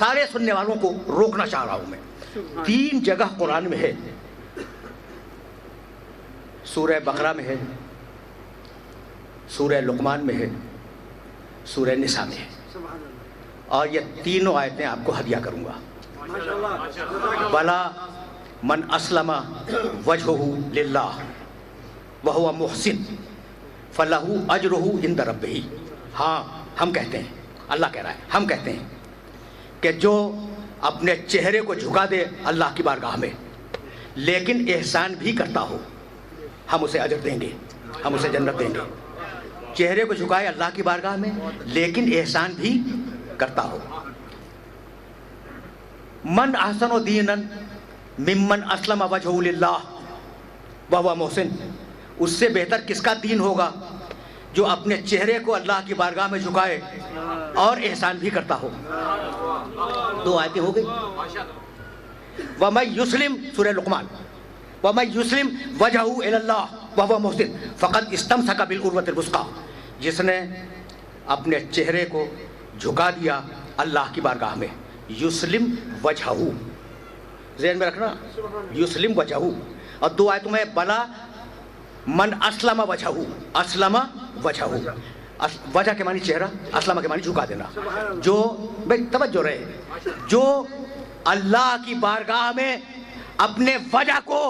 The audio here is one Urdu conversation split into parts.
سارے سننے والوں کو روکنا چاہ رہا ہوں میں. 3 جگہ قرآن میں ہے، سورہ بقرہ میں ہے، سورہ لقمان میں ہے، سورہ نساء میں ہے، اور یہ تینوں آیتیں آپ کو ہدیہ کروں گا. بلا من اسلم وجہہ للہ وہو محسن فلہ اجرہ عند ربہ. ہاں ہم کہتے ہیں، اللہ کہہ رہا ہے، ہم کہتے ہیں کہ جو اپنے چہرے کو جھکا دے اللہ کی بارگاہ میں لیکن احسان بھی کرتا ہو، ہم اسے اجر دیں گے، ہم اسے جنت دیں گے. چہرے کو جھکائے اللہ کی بارگاہ میں لیکن احسان بھی کرتا ہو. من احسن دینا ممن اسلم وجہہ للہ وہو محسن. اس سے بہتر کس کا دین ہوگا جو اپنے چہرے کو اللہ کی بارگاہ میں جھکائے اور احسان بھی کرتا ہو. 2 آیتیں ہو گئی. وَمَن يُسْلِمْ سورہ لقمان وَمَن يُسْلِمْ وَجْهَهُ إِلَى اللَّهِ وَهُوَ مُحْسِنٌ فَقَدْ اسْتَمْسَكَ بِالْعُرْوَةِ الْوُثْقَىٰ. جس نے اپنے چہرے کو جھکا دیا اللہ کی بارگاہ میں، یسلم وجہہ، ذہن میں رکھنا، یسلم وجہہ. اور 2 آیتوں میں بلا من اسلم وجہہ، اسلم وجہہ، وجہ کے معنی چہرہ، اسلم کے معنی جھکا دینا. جو بھائی توجہ رہے، جو اللہ کی بارگاہ میں اپنے وجہ کو،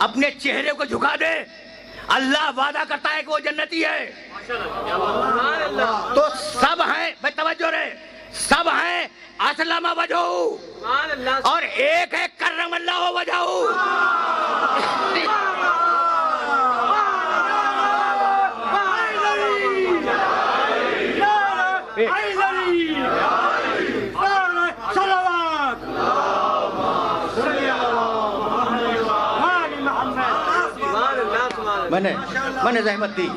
اپنے چہرے کو جھکا دے، اللہ وعدہ کرتا ہے کہ وہ جنتی ہے. تو سب ہیں، بھائی توجہ رہے، سب ہیں اسلم وجہہ اور ایک ہے کرم اللہ وجہہ. میں نے زحمت دی،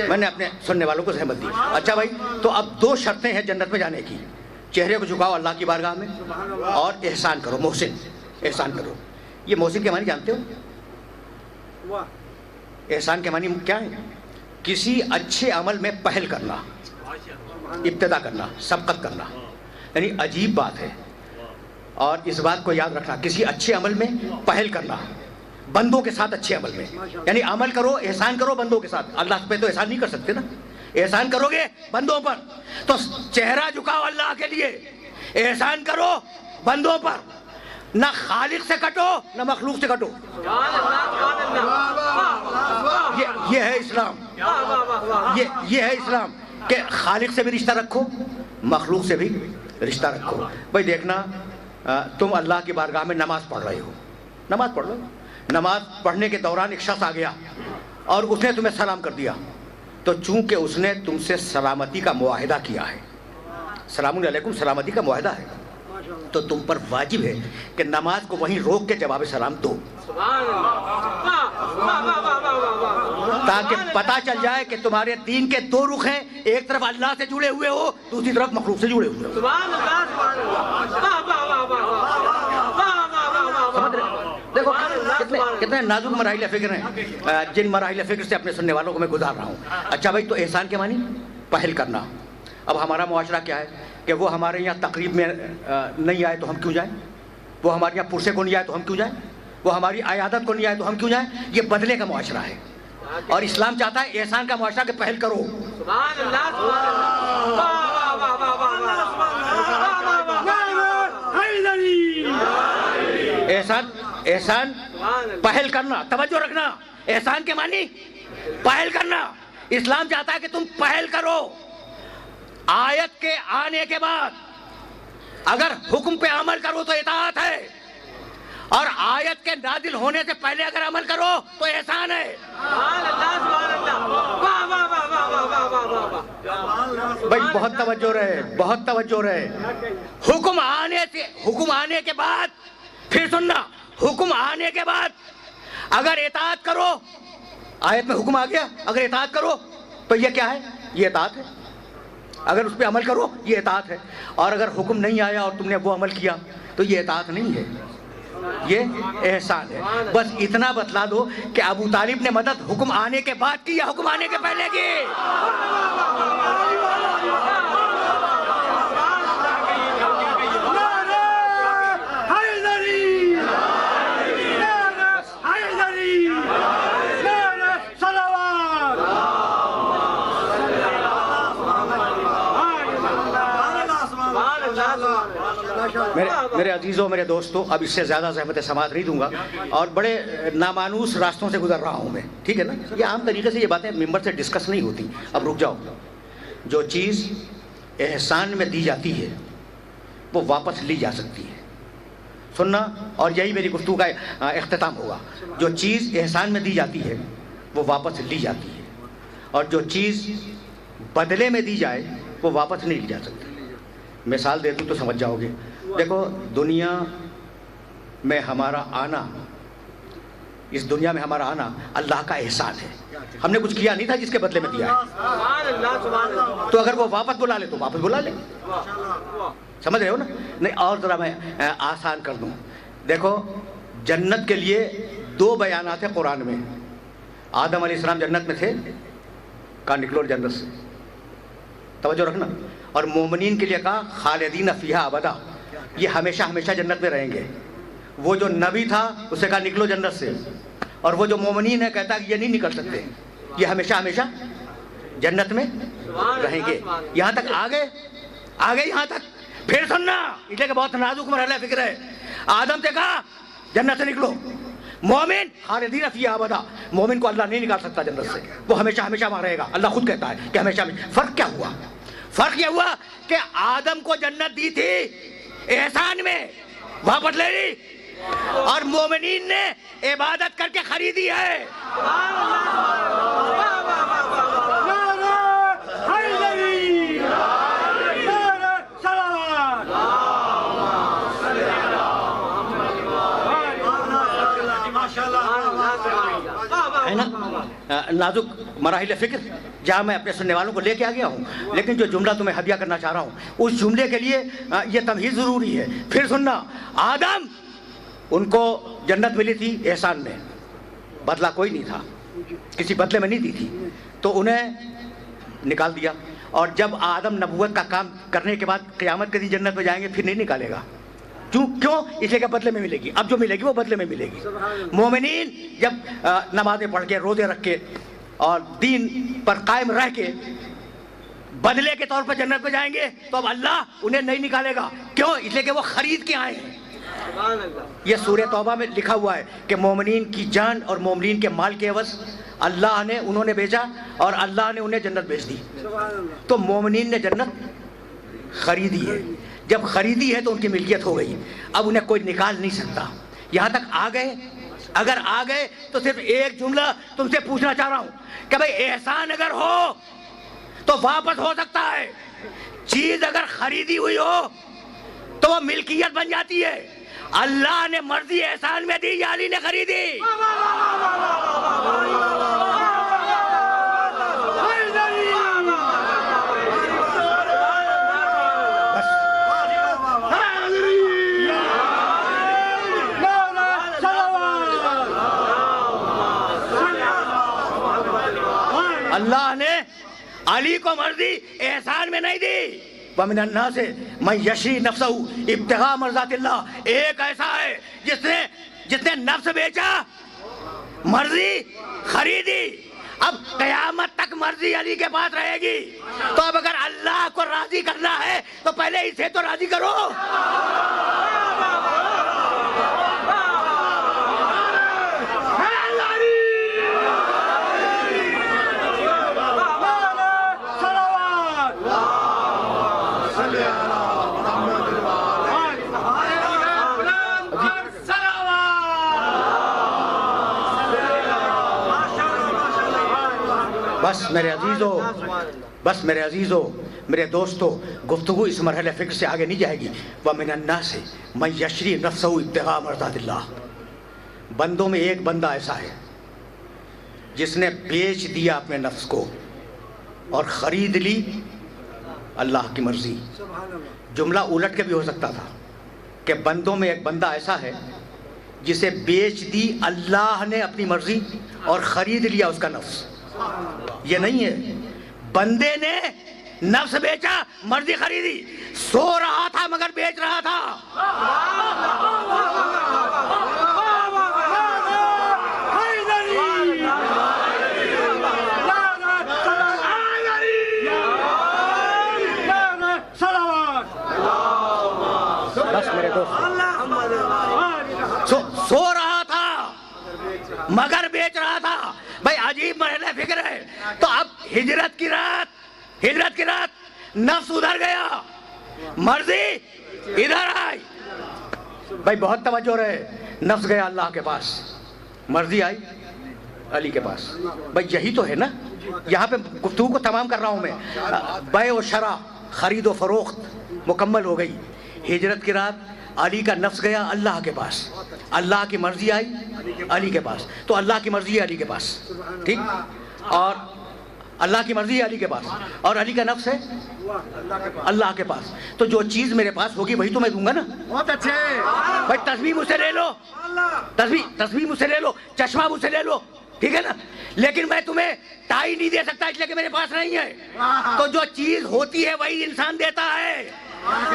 میں نے اپنے سننے والوں کو زحمت دی. اچھا بھائی، تو اب 2 شرطیں ہیں جنت میں جانے کی. چہرے کو جھکاؤ اللہ کی بارگاہ میں اور احسان کرو، محسن، احسان کرو. یہ محسن کے معنی جانتے ہو؟ احسان کے معنی کیا ہے؟ کسی اچھے عمل میں پہل کرنا، ابتدا کرنا، سبقت کرنا. یعنی عجیب بات ہے، اور اس بات کو یاد رکھنا، کسی اچھے عمل میں پہل کرنا، بندوں کے ساتھ اچھے عمل میں. یعنی عمل کرو، احسان کرو بندوں کے ساتھ. اللہ پہ تو احسان نہیں کر سکتے نا، احسان کرو گے بندوں پر. تو چہرہ جھکاؤ اللہ کے لیے، احسان کرو بندوں پر. نہ خالق سے کٹو نہ مخلوق سے کٹو. یہ ہے اسلام، یہ ہے اسلام کہ خالق سے بھی رشتہ رکھو، مخلوق سے بھی رشتہ رکھو. بھائی دیکھنا، تم اللہ کی بارگاہ میں نماز پڑھ رہے ہو، نماز پڑھ رہے ہو، نماز پڑھنے کے دوران ایک شخص آ گیا اور اس نے تمہیں سلام کر دیا. تو چونکہ اس نے تم سے سلامتی کا معاہدہ کیا ہے، سلام علیکم سلامتی کا معاہدہ ہے، تو تم پر واجب ہے کہ نماز کو وہیں روک کے جواب سلام دو، تاکہ پتہ چل جائے کہ تمہارے دین کے 2 رخ ہیں. ایک طرف اللہ سے جڑے ہوئے ہو، دوسری طرف مخلوق سے جڑے ہوئے ہو. دیکھو کتنے نازک مراحل فکر ہیں، جن مراحل فکر سے اپنے سننے والوں کو میں گزار رہا ہوں. اچھا بھائی، تو احسان کے معنی پہل کرنا. اب ہمارا معاشرہ کیا ہے کہ وہ ہمارے یہاں تقریب میں نہیں آئے تو ہم کیوں جائیں، وہ ہمارے یہاں پرسے کو نہیں آئے تو ہم کیوں جائیں، وہ ہماری عیادت کو نہیں آئے تو ہم کیوں جائیں. یہ بدلے کا معاشرہ ہے، اور اسلام چاہتا ہے احسان کا معاشرہ کہ پہل کرو. احسان پہل کرنا، توجہ رکھنا، احسان کے معنی پہل کرنا. اسلام چاہتا ہے کہ تم پہل کرو. آیت کے آنے کے بعد اگر حکم پہ عمل کرو تو اطاعت ہے، اور آیت کے نازل ہونے سے پہلے اگر عمل کرو تو احسان ہے. بھائی بہت توجہ رہے، بہت توجہ رہے. حکم آنے کے بعد، پھر سننا، حکم آنے کے بعد اگر اطاعت کرو، آیت میں حکم آ گیا، اگر اطاعت کرو تو یہ کیا ہے؟ یہ اطاعت ہے. اگر اس پہ عمل کرو یہ اطاعت ہے. اور اگر حکم نہیں آیا اور تم نے وہ عمل کیا تو یہ اطاعت نہیں ہے، یہ احسان ہے. بس اتنا بتلا دو کہ ابو طالب نے مدد حکم آنے کے بعد کی یا حکم آنے کے پہلے کی؟ میرے عزیزوں، میرے دوستوں، اب اس سے زیادہ زحمت سماعت نہیں دوں گا اور بڑے نامانوس راستوں سے گزر رہا ہوں میں، ٹھیک ہے نا؟ یہ عام طریقے سے یہ باتیں ممبر سے ڈسکس نہیں ہوتی. اب رک جاؤ. جو چیز احسان میں دی جاتی ہے وہ واپس لی جا سکتی ہے. سننا، اور یہی میری گفتگو کا اختتام ہوگا. جو چیز احسان میں دی جاتی ہے وہ واپس لی جاتی ہے، اور جو چیز بدلے میں دی جائے وہ واپس نہیں لی جا سکتی. مثال دے دوں تو سمجھ جاؤ گے. دیکھو، دنیا میں ہمارا آنا، اس دنیا میں ہمارا آنا اللہ کا احسان ہے. ہم نے کچھ کیا نہیں تھا جس کے بدلے میں دیا ہے. تو اگر وہ واپس بلا لے تو واپس بلا لے. سمجھ رہے ہو نا؟ نہیں، اور ذرا میں آسان کر دوں. دیکھو، جنت کے لیے 2 بیانات ہیں قرآن میں. آدم علیہ السلام جنت میں تھے، کہا نکلو جنت سے، توجہ رکھنا. اور مومنین کے لیے کہا خالدین فیہا ابدا، یہ ہمیشہ ہمیشہ جنت میں رہیں گے. وہ جو نبی تھا اسے کہا نکلو جنت سے، اور وہ جو مومنین ہے کہتا کہ یہ نہیں نکل سکتے، یہ ہمیشہ ہمیشہ جنت میں رہیں گے. یہاں تک آگے یہاں تک. پھر سننا، اس لیے کہ بہت نازک مرحلہ فکر ہے. آدم سے کہا جنت سے نکلو، مومن خالدین فیہا ابدا، مومن کو اللہ نہیں نکال سکتا جنت سے، وہ ہمیشہ ہمیشہ وہاں رہے گا. اللہ خود کہتا ہے کہ ہمیشہ ہمیشہ. فرق کیا ہوا؟ فرق یہ ہوا کہ آدم کو جنت دی تھی احسان میں، واپس لے لی، اور مومنین نے عبادت کر کے خریدی ہے. ہے نا نازک مراحل فکر جہاں میں اپنے سننے والوں کو لے کے آ گیا ہوں. لیکن جو جملہ تمہیں ہدیہ کرنا چاہ رہا ہوں اس جملے کے لیے یہ تمہید ضروری ہے. پھر سننا، آدم ان کو جنت ملی تھی احسان میں، بدلہ کوئی نہیں تھا، کسی بدلے میں نہیں دی تھی، تو انہیں نکال دیا. اور جب آدم نبوت کا کام کرنے کے بعد قیامت کے دن جنت میں جائیں گے پھر نہیں نکالے گا. کیوں؟ اس لیے کہ بدلے میں ملے گی. اب جو ملے گی وہ بدلے میں ملے گی. مومنین جب نمازیں پڑھ کے، روزے رکھ کے اور دین پر قائم رہ کے بدلے کے طور پر جنت میں جائیں گے تو اب اللہ انہیں نہیں نکالے گا. کیوں؟ اس لیے کہ وہ خرید کے آئے ہیں. یہ سورہ توبہ میں لکھا ہوا ہے کہ مومنین کی جان اور مومنین کے مال کے عوض انہوں نے بیچا اور اللہ نے انہیں جنت بیچ دی. تو مومنین نے جنت خریدی ہے. جب خریدی ہے تو ان کی ملکیت ہو گئی، اب انہیں کوئی نکال نہیں سکتا. یہاں تک آ گئے؟ اگر آ گئے تو صرف ایک جملہ تم سے پوچھنا چاہ رہا ہوں کہ بھئی احسان اگر ہو تو واپس ہو سکتا ہے، چیز اگر خریدی ہوئی ہو تو وہ ملکیت بن جاتی ہے. اللہ نے مرضی احسان میں دی یا علی نے خریدی؟ اللہ نے علی کو مرضی احسان میں نہیں دی. وَمِنَ النَّاسِ مَن يَشْرِي نَفْسَهُ ابْتِغَاءَ مَرْضَاتِ اللَّهِ. ایک ایسا ہے جس نے نفس بیچا، مرضی خریدی. اب قیامت تک مرضی علی کے پاس رہے گی. تو اب اگر اللہ کو راضی کرنا ہے تو پہلے اسے تو راضی کرو. بس میرے عزیزو، میرے دوستو، گفتگو اس مرحلے فکر سے آگے نہیں جائے گی. وَمِنَ النَّاسِ مَن يَشْرِي نَفْسَهُ ابْتِغَاءَ مَرْضَاتِ اللَّهِ. بندوں میں ایک بندہ ایسا ہے جس نے بیچ دیا اپنے نفس کو اور خرید لی اللہ کی مرضی. جملہ الٹ کے بھی ہو سکتا تھا کہ بندوں میں ایک بندہ ایسا ہے جسے بیچ دی اللہ نے اپنی مرضی اور خرید لیا اس کا نفس. یہ نہیں ہے، بندے نے نفس بیچا، مرضی خریدی. سو رہا تھا مگر بیچ رہا تھا. بس میرے دوست سو رہا تھا مگر بیچ رہا تھا. بھائی عجیب مرحلہ فکر ہے. تو اب ہجرت کی رات نفس ادھر گیا, مرضی ادھر آئی. بھائی بہت توجہ رہے. نفس گیا اللہ کے پاس, مرضی آئی علی کے پاس. بھائی یہی تو ہے نا, یہاں پہ گفتگو کو تمام کر رہا ہوں میں. بیع و شرع, خرید و فروخت مکمل ہو گئی. ہجرت کی رات علی کا نفس گیا اللہ کے پاس, اللہ کی مرضی آئی علی کے پاس. تو اللہ کی مرضی ہے علی کے پاس, ٹھیک, اور اللہ کی مرضی ہے علی کے پاس, اور علی کا نفس ہے اللہ کے پاس. تو جو چیز میرے پاس ہوگی وہی تو میں دوں گا نا. بہت اچھے. بھائی تسبیح مجھ سے لے لو, تسبیح مجھ سے لے لو, چشمہ مجھ سے لے لو, ٹھیک ہے نا, لیکن میں تمہیں ٹائی نہیں دے سکتا اس لیے کہ میرے پاس نہیں ہے. تو جو چیز ہوتی ہے وہی انسان دیتا ہے.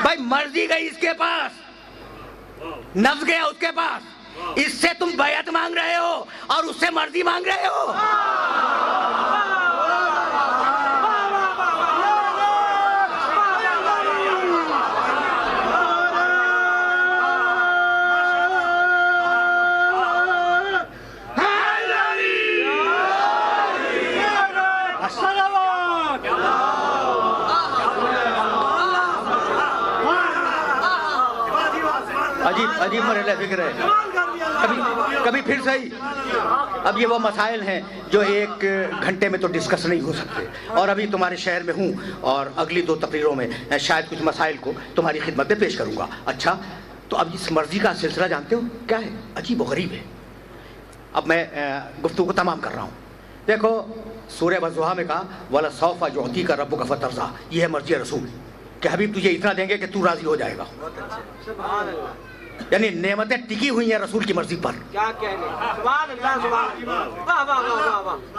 بھائی مرضی گئی اس کے پاس, نفس گیا اس کے پاس, اس سے تم بیعت مانگ رہے ہو اور اس سے مرضی مانگ رہے ہو. عجیب مرحلہ فکر ہے. کبھی پھر صحیح. اب یہ وہ مسائل ہیں جو ایک گھنٹے میں تو ڈسکس نہیں ہو سکتے, اور ابھی تمہارے شہر میں ہوں اور اگلی 2 تقریروں میں شاید کچھ مسائل کو تمہاری خدمت میں پیش کروں گا. اچھا, تو اب اس مرضی کا سلسلہ جانتے ہو کیا ہے؟ عجیب و غریب ہے. اب میں گفتگو کو تمام کر رہا ہوں. دیکھو سورہ والضحیٰ میں کہا وَلَسَوْفَ يُعْطِيكَ رَبُّكَ فَتَرْضَىٰ, یہ ہے مرضی رسول کہ حبیب تجھے اتنا دیں گے کہ تو راضی ہو جائے گا. یعنی نعمتیں ٹکی ہوئی ہیں رسول کی مرضی پر.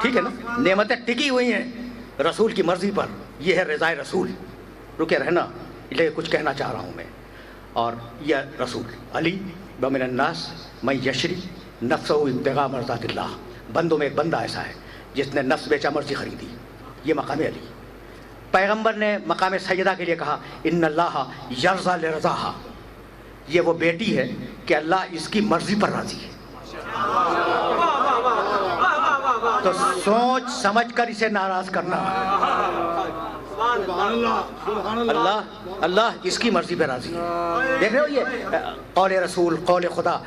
ٹھیک ہے نا, نعمتیں ٹکی ہوئی ہیں رسول کی مرضی پر. یہ ہے رضائے رسول. رکے رہنا, لیکن کچھ کہنا چاہ رہا ہوں میں. اور یہ رسول علی ومن الناس من یشری نفسہ ابتغاء مرضات اللہ, بندوں میں ایک بندہ ایسا ہے جس نے نفس بیچا مرضی خریدی. یہ مقام علی. پیغمبر نے مقام سیدہ کے لیے کہا ان اللہ یرضی لرضاہا, یہ وہ بیٹی ہے کہ اللہ اس کی مرضی پر راضی ہے. تو سوچ سمجھ کر اسے ناراض کرنا. اللہ اس کی مرضی پہ راضی ہے. دیکھ رہے ہو یہ قول رسول, قول خدا.